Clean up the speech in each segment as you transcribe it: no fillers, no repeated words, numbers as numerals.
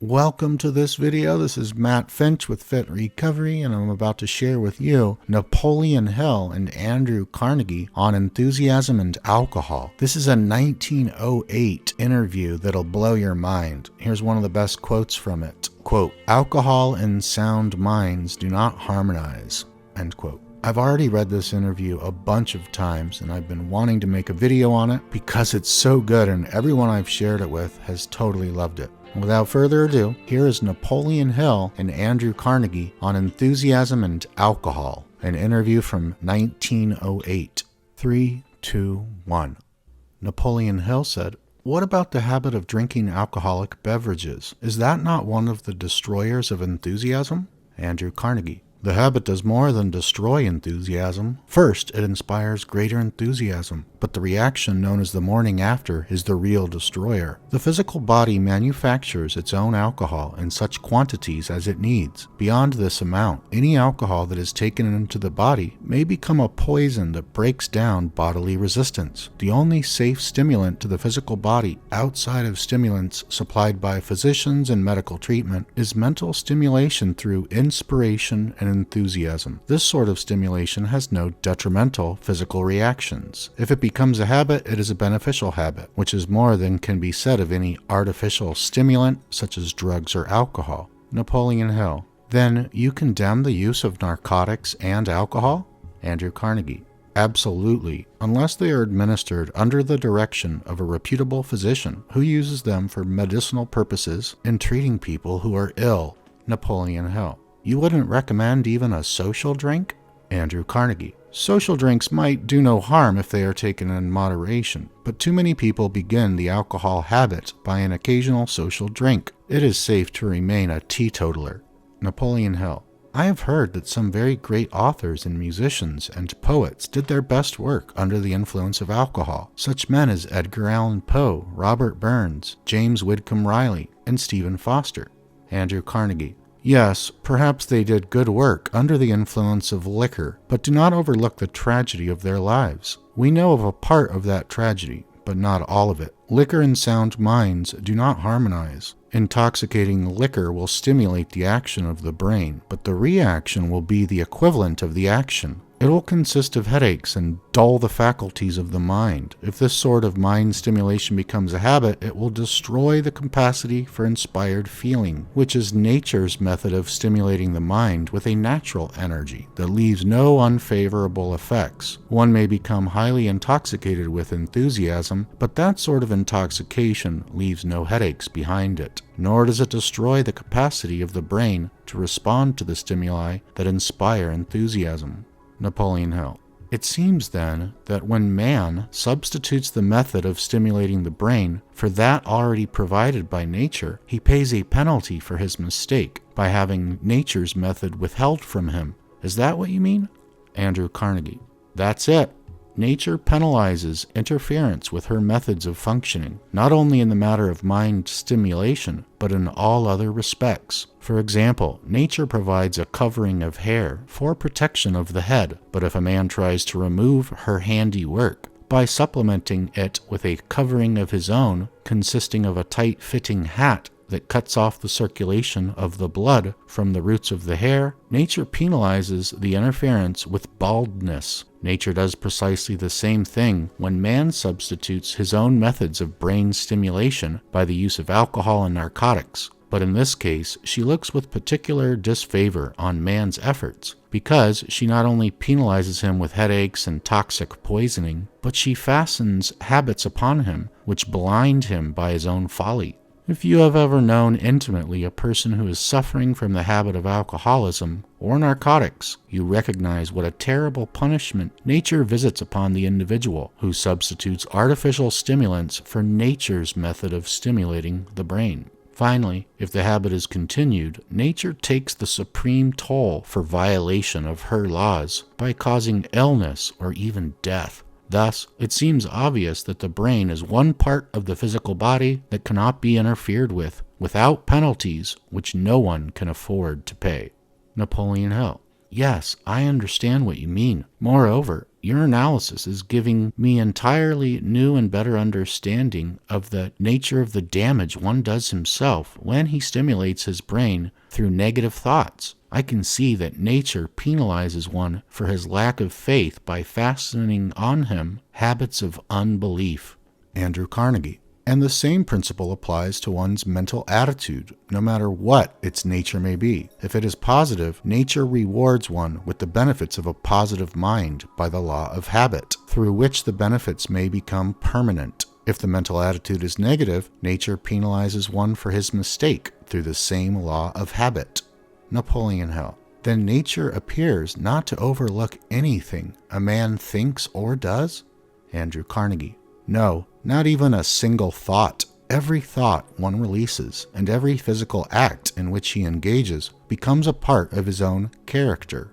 Welcome to this video. This is Matt Finch with Fit Recovery, and I'm about to share with you Napoleon Hill and Andrew Carnegie on enthusiasm and alcohol. This is a 1908 interview that'll blow your mind. Here's one of the best quotes from it. Quote, "Alcohol and sound minds do not harmonize." End quote. I've already read this interview a bunch of times, and I've been wanting to make a video on it because it's so good, and everyone I've shared it with has totally loved it. Without further ado, here is Napoleon Hill and Andrew Carnegie on enthusiasm and alcohol, an interview from 1908. 3, 2, 1. Napoleon Hill said, "What about the habit of drinking alcoholic beverages? Is that not one of the destroyers of enthusiasm?" Andrew Carnegie, "The habit does more than destroy enthusiasm. First, it inspires greater enthusiasm, but the reaction known as the morning after is the real destroyer. The physical body manufactures its own alcohol in such quantities as it needs. Beyond this amount, any alcohol that is taken into the body may become a poison that breaks down bodily resistance. The only safe stimulant to the physical body outside of stimulants supplied by physicians and medical treatment is mental stimulation through inspiration and enthusiasm. This sort of stimulation has no detrimental physical reactions. If it becomes a habit, it is a beneficial habit, which is more than can be said of any artificial stimulant such as drugs or alcohol." Napoleon Hill, "Then you condemn the use of narcotics and alcohol?" Andrew Carnegie, "Absolutely, unless they are administered under the direction of a reputable physician who uses them for medicinal purposes in treating people who are ill." Napoleon Hill, "You wouldn't recommend even a social drink?" Andrew Carnegie, "Social drinks might do no harm if they are taken in moderation, but too many people begin the alcohol habit by an occasional social drink. It is safe to remain a teetotaler." Napoleon Hill, "I have heard that some very great authors and musicians and poets did their best work under the influence of alcohol. Such men as Edgar Allan Poe, Robert Burns, James Whitcomb Riley, and Stephen Foster." Andrew Carnegie, "Yes, perhaps they did good work under the influence of liquor, but do not overlook the tragedy of their lives. We know of a part of that tragedy, but not all of it. Liquor and sound minds do not harmonize. Intoxicating liquor will stimulate the action of the brain, but the reaction will be the equivalent of the action. It will consist of headaches and dull the faculties of the mind. If this sort of mind stimulation becomes a habit, it will destroy the capacity for inspired feeling, which is nature's method of stimulating the mind with a natural energy that leaves no unfavorable effects. One may become highly intoxicated with enthusiasm, but that sort of intoxication leaves no headaches behind it, nor does it destroy the capacity of the brain to respond to the stimuli that inspire enthusiasm." Napoleon Hill, "It seems then that when man substitutes the method of stimulating the brain for that already provided by nature, he pays a penalty for his mistake by having nature's method withheld from him. Is that what you mean?" Andrew Carnegie, "That's it. Nature penalizes interference with her methods of functioning, not only in the matter of mind stimulation, but in all other respects. For example, nature provides a covering of hair for protection of the head, but if a man tries to remove her handiwork by supplementing it with a covering of his own, consisting of a tight-fitting hat that cuts off the circulation of the blood from the roots of the hair, nature penalizes the interference with baldness. Nature does precisely the same thing when man substitutes his own methods of brain stimulation by the use of alcohol and narcotics. But in this case, she looks with particular disfavor on man's efforts, because she not only penalizes him with headaches and toxic poisoning, but she fastens habits upon him which blind him by his own folly. If you have ever known intimately a person who is suffering from the habit of alcoholism or narcotics, you recognize what a terrible punishment nature visits upon the individual who substitutes artificial stimulants for nature's method of stimulating the brain. Finally, if the habit is continued, nature takes the supreme toll for violation of her laws by causing illness or even death. Thus, it seems obvious that the brain is one part of the physical body that cannot be interfered with without penalties which no one can afford to pay." Napoleon Hill, Yes, I understand what you mean. Moreover, your analysis is giving me entirely new and better understanding of the nature of the damage one does himself when he stimulates his brain through negative thoughts. I can see that nature penalizes one for his lack of faith by fastening on him habits of unbelief. Andrew Carnegie. And the same principle applies to one's mental attitude, no matter what its nature may be. If it is positive, nature rewards one with the benefits of a positive mind by the law of habit, through which the benefits may become permanent. If the mental attitude is negative, nature penalizes one for his mistake through the same law of habit. Napoleon Hill. Then nature appears not to overlook anything a man thinks or does? Andrew Carnegie. No, not even a single thought. Every thought one releases and every physical act in which he engages becomes a part of his own character.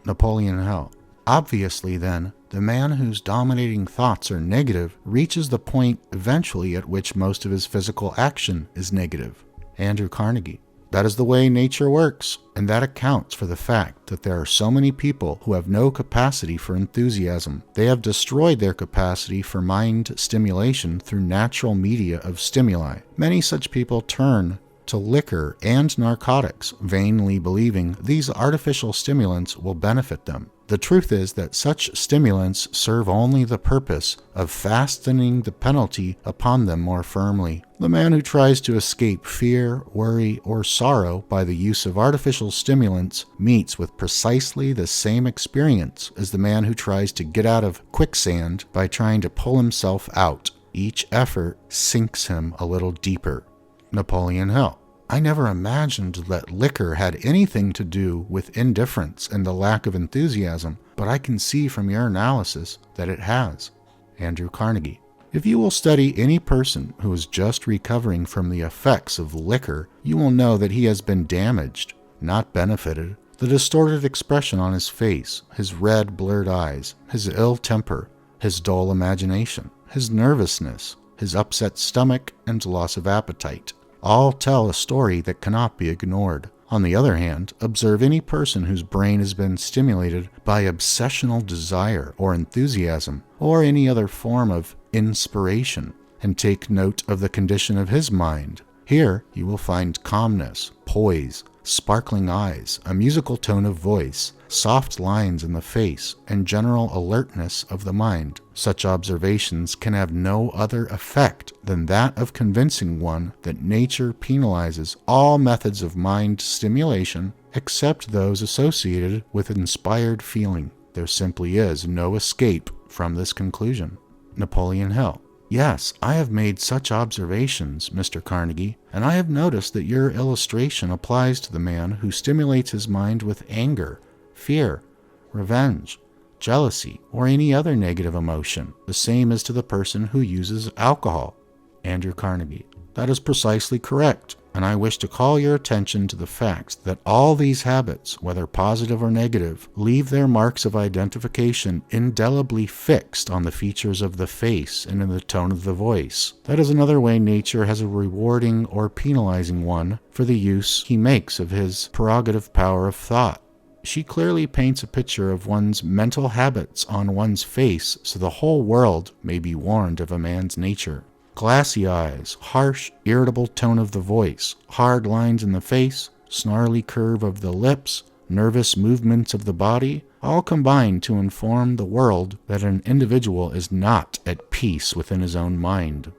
Napoleon Hill. Obviously, then, the man whose dominating thoughts are negative reaches the point eventually at which most of his physical action is negative. Andrew Carnegie. That is the way nature works, and that accounts for the fact that there are so many people who have no capacity for enthusiasm. They have destroyed their capacity for mind stimulation through natural media of stimuli. Many such people turn to liquor and narcotics, vainly believing these artificial stimulants will benefit them. The truth is that such stimulants serve only the purpose of fastening the penalty upon them more firmly. The man who tries to escape fear, worry, or sorrow by the use of artificial stimulants meets with precisely the same experience as the man who tries to get out of quicksand by trying to pull himself out. Each effort sinks him a little deeper. Napoleon Hill. I never imagined that liquor had anything to do with indifference and the lack of enthusiasm, but I can see from your analysis that it has. Andrew Carnegie. If you will study any person who is just recovering from the effects of liquor, you will know that he has been damaged, not benefited. The distorted expression on his face, his red, blurred eyes, his ill temper, his dull imagination, his nervousness, his upset stomach, and loss of appetite all tell a story that cannot be ignored. On the other hand, observe any person whose brain has been stimulated by obsessional desire or enthusiasm or any other form of inspiration, and take note of the condition of his mind. Here you will find calmness, poise, sparkling eyes, a musical tone of voice, soft lines in the face, and general alertness of the mind. Such observations can have no other effect than that of convincing one that nature penalizes all methods of mind stimulation except those associated with inspired feeling. There simply is no escape from this conclusion. Napoleon Hill. Yes, I have made such observations, Mr. Carnegie, and I have noticed that your illustration applies to the man who stimulates his mind with anger, fear, revenge, jealousy, or any other negative emotion. The same is to the person who uses alcohol. Andrew Carnegie. That is precisely correct, and I wish to call your attention to the fact that all these habits, whether positive or negative, leave their marks of identification indelibly fixed on the features of the face and in the tone of the voice. That is another way nature has of rewarding or penalizing one for the use he makes of his prerogative power of thought. She clearly paints a picture of one's mental habits on one's face so the whole world may be warned of a man's nature. Glassy eyes, harsh, irritable tone of the voice, hard lines in the face, snarly curve of the lips, nervous movements of the body, all combine to inform the world that an individual is not at peace within his own mind.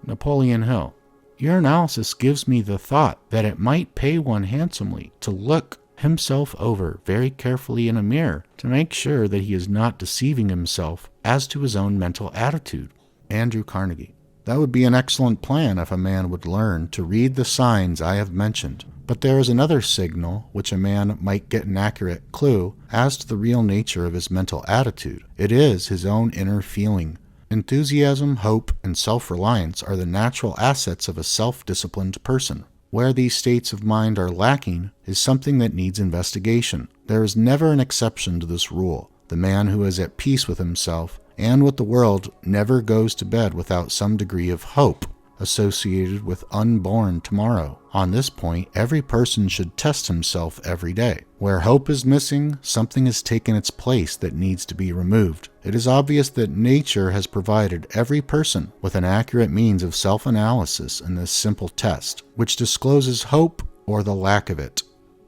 Napoleon Hill. Your analysis gives me the thought that it might pay one handsomely to look himself over very carefully in a mirror to make sure that he is not deceiving himself as to his own mental attitude. Andrew Carnegie. That would be an excellent plan if a man would learn to read the signs I have mentioned. But there is another signal which a man might get an accurate clue as to the real nature of his mental attitude. It is his own inner feeling. Enthusiasm, hope, and self-reliance are the natural assets of a self-disciplined person. Where these states of mind are lacking is something that needs investigation. There is never an exception to this rule. The man who is at peace with himself and with the world never goes to bed without some degree of hope. associated with unborn tomorrow. On this point, every person should test himself every day. Where hope is missing, something has taken its place that needs to be removed. It is obvious that nature has provided every person with an accurate means of self-analysis in this simple test, which discloses hope or the lack of it.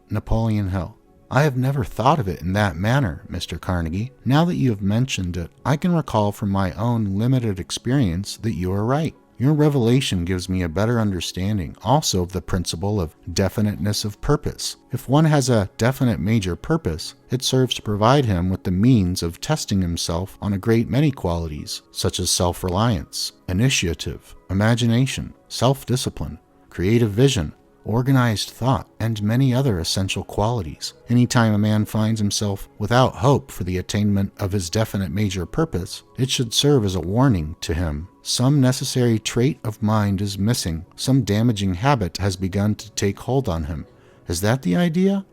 Napoleon Hill. I have never thought of it in that manner, Mr. Carnegie. Now that you have mentioned it, I can recall from my own limited experience that you are right. Your revelation gives me a better understanding also of the principle of definiteness of purpose. If one has a definite major purpose, it serves to provide him with the means of testing himself on a great many qualities, such as self-reliance, initiative, imagination, self-discipline, creative vision, organized thought, and many other essential qualities. Anytime a man finds himself without hope for the attainment of his definite major purpose, it should serve as a warning to him. Some necessary trait of mind is missing. Some damaging habit has begun to take hold on him. Is that the idea?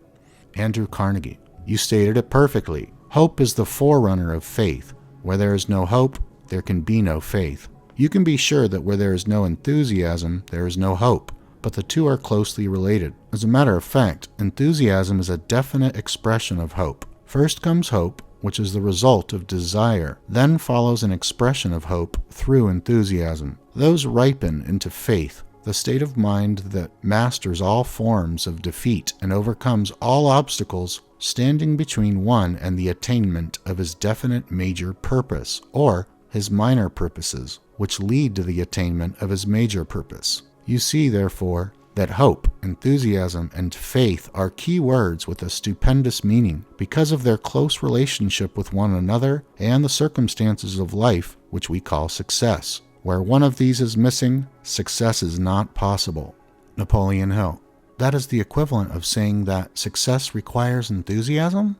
Andrew Carnegie. You stated it perfectly. Hope is the forerunner of faith. Where there is no hope, there can be no faith. You can be sure that where there is no enthusiasm, there is no hope. But the two are closely related. As a matter of fact, enthusiasm is a definite expression of hope. First comes hope, which is the result of desire. Then follows an expression of hope through enthusiasm. Those ripen into faith, the state of mind that masters all forms of defeat and overcomes all obstacles standing between one and the attainment of his definite major purpose, or his minor purposes, which lead to the attainment of his major purpose. You see, therefore, that hope, enthusiasm, and faith are key words with a stupendous meaning because of their close relationship with one another and the circumstances of life which we call success. Where one of these is missing, success is not possible. Napoleon Hill. That is the equivalent of saying that success requires enthusiasm?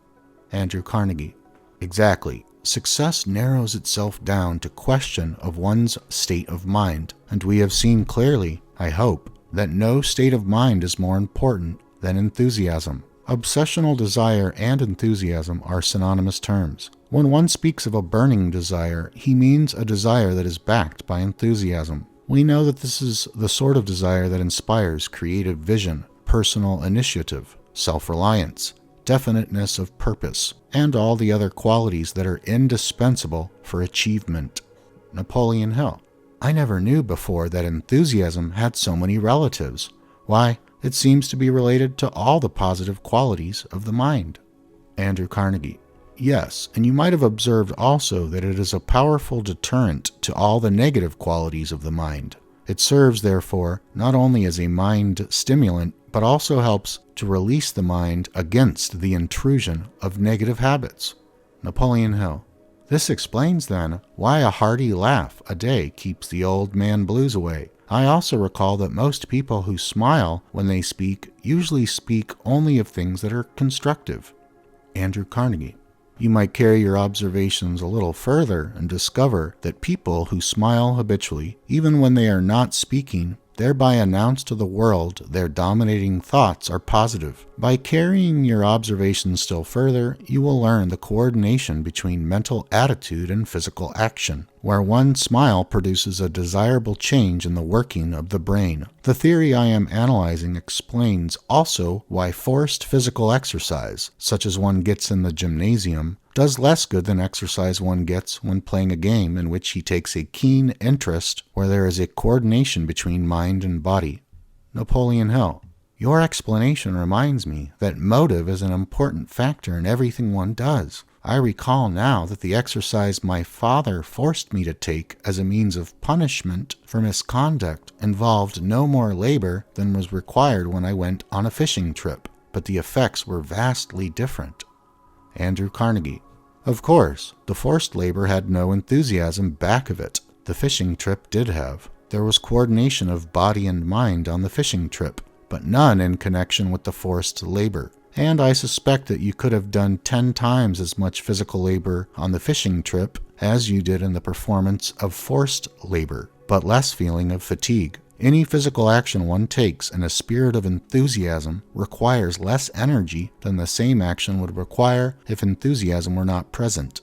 Andrew Carnegie. Exactly. Success narrows itself down to question of one's state of mind, and we have seen clearly, I hope, that no state of mind is more important than enthusiasm. Obsessional desire and enthusiasm are synonymous terms. When one speaks of a burning desire, he means a desire that is backed by enthusiasm. We know that this is the sort of desire that inspires creative vision, personal initiative, self-reliance, definiteness of purpose, and all the other qualities that are indispensable for achievement. Napoleon Hill. I never knew before that enthusiasm had so many relatives. Why, it seems to be related to all the positive qualities of the mind. Andrew Carnegie. Yes, and you might have observed also that it is a powerful deterrent to all the negative qualities of the mind. It serves, therefore, not only as a mind stimulant, but also helps to release the mind against the intrusion of negative habits. Napoleon Hill. This explains, then, why a hearty laugh a day keeps the old man blues away. I also recall that most people who smile when they speak usually speak only of things that are constructive. Andrew Carnegie. You might carry your observations a little further and discover that people who smile habitually, even when they are not speaking, thereby announce to the world their dominating thoughts are positive. By carrying your observations still further, you will learn the coordination between mental attitude and physical action, where one smile produces a desirable change in the working of the brain. The theory I am analyzing explains also why forced physical exercise, such as one gets in the gymnasium, does less good than exercise one gets when playing a game in which he takes a keen interest where there is a coordination between mind and body. Napoleon Hill. Your explanation reminds me that motive is an important factor in everything one does. I recall now that the exercise my father forced me to take as a means of punishment for misconduct involved no more labor than was required when I went on a fishing trip, but the effects were vastly different. Andrew Carnegie. Of course, the forced labor had no enthusiasm back of it. The fishing trip did have. There was coordination of body and mind on the fishing trip, but none in connection with the forced labor. And I suspect that you could have done 10 times as much physical labor on the fishing trip as you did in the performance of forced labor, but less feeling of fatigue. Any physical action one takes in a spirit of enthusiasm requires less energy than the same action would require if enthusiasm were not present.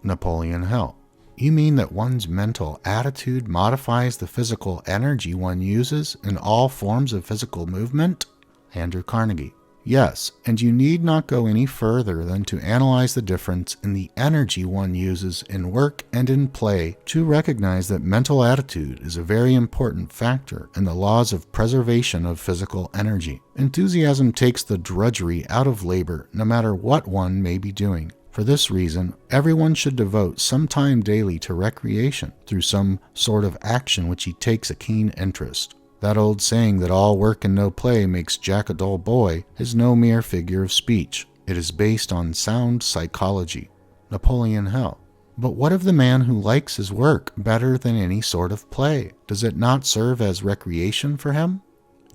Napoleon Hill. You mean that one's mental attitude modifies the physical energy one uses in all forms of physical movement? Andrew Carnegie. Yes, and you need not go any further than to analyze the difference in the energy one uses in work and in play to recognize that mental attitude is a very important factor in the laws of preservation of physical energy. Enthusiasm takes the drudgery out of labor, no matter what one may be doing. For this reason, everyone should devote some time daily to recreation through some sort of action which he takes a keen interest. That old saying that all work and no play makes Jack a dull boy is no mere figure of speech. It is based on sound psychology. Napoleon Hill. But what of the man who likes his work better than any sort of play? Does it not serve as recreation for him?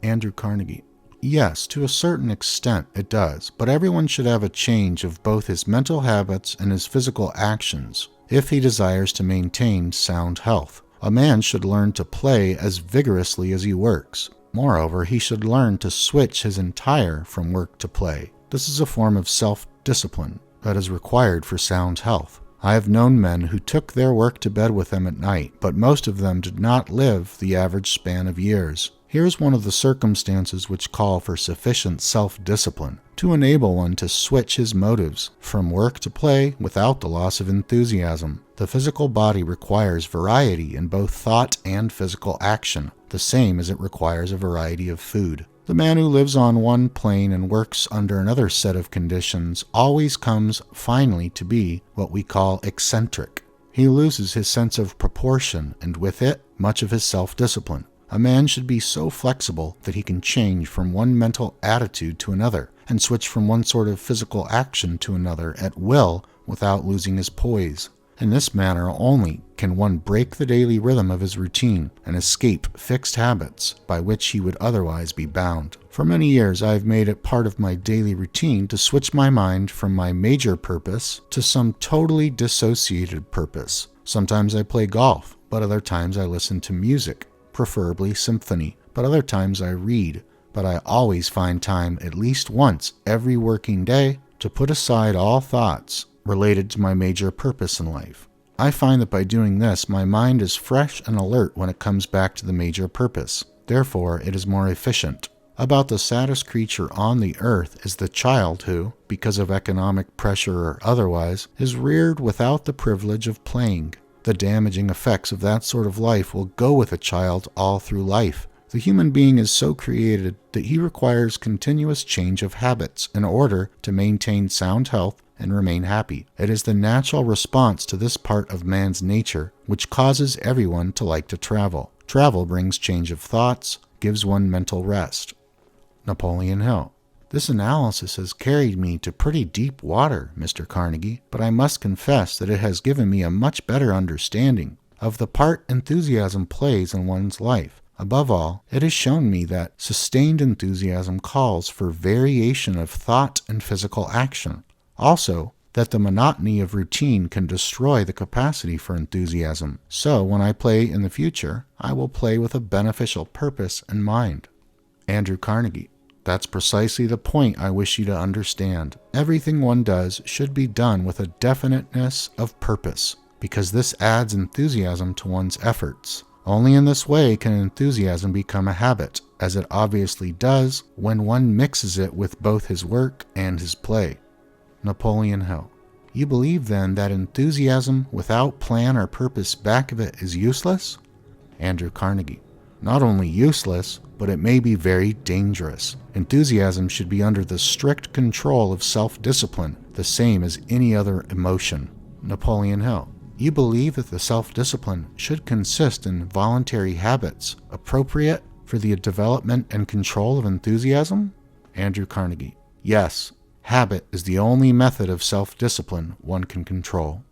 Andrew Carnegie. Yes, to a certain extent it does, but everyone should have a change of both his mental habits and his physical actions if he desires to maintain sound health. A man should learn to play as vigorously as he works. Moreover, he should learn to switch his entire from work to play. This is a form of self-discipline that is required for sound health. I have known men who took their work to bed with them at night, but most of them did not live the average span of years. Here's one of the circumstances which call for sufficient self-discipline to enable one to switch his motives from work to play without the loss of enthusiasm. The physical body requires variety in both thought and physical action, the same as it requires a variety of food. The man who lives on one plane and works under another set of conditions always comes finally to be what we call eccentric. He loses his sense of proportion and with it much of his self-discipline. A man should be so flexible that he can change from one mental attitude to another and switch from one sort of physical action to another at will without losing his poise. In this manner only can one break the daily rhythm of his routine and escape fixed habits by which he would otherwise be bound. For many years I have made it part of my daily routine to switch my mind from my major purpose to some totally dissociated purpose. Sometimes I play golf, but other times I listen to music, preferably symphony, but other times I read. But I always find time at least once every working day to put aside all thoughts related to my major purpose in life. I find that by doing this, my mind is fresh and alert when it comes back to the major purpose. Therefore, it is more efficient. About the saddest creature on the earth is the child who, because of economic pressure or otherwise, is reared without the privilege of playing. The damaging effects of that sort of life will go with a child all through life. The human being is so created that he requires continuous change of habits in order to maintain sound health and remain happy. It is the natural response to this part of man's nature which causes everyone to like to travel. Travel brings change of thoughts, gives one mental rest. Napoleon Hill. This analysis has carried me to pretty deep water, Mr. Carnegie, but I must confess that it has given me a much better understanding of the part enthusiasm plays in one's life. Above all, it has shown me that sustained enthusiasm calls for variation of thought and physical action. Also, that the monotony of routine can destroy the capacity for enthusiasm. So, when I play in the future, I will play with a beneficial purpose in mind. Andrew Carnegie. That's precisely the point I wish you to understand. Everything one does should be done with a definiteness of purpose, because this adds enthusiasm to one's efforts. Only in this way can enthusiasm become a habit, as it obviously does when one mixes it with both his work and his play. Napoleon Hill. You believe then that enthusiasm without plan or purpose back of it is useless? Andrew Carnegie. Not only useless, but it may be very dangerous. Enthusiasm should be under the strict control of self-discipline, the same as any other emotion. Napoleon Hill. You believe that the self-discipline should consist in voluntary habits appropriate for the development and control of enthusiasm? Andrew Carnegie. Yes, habit is the only method of self-discipline one can control.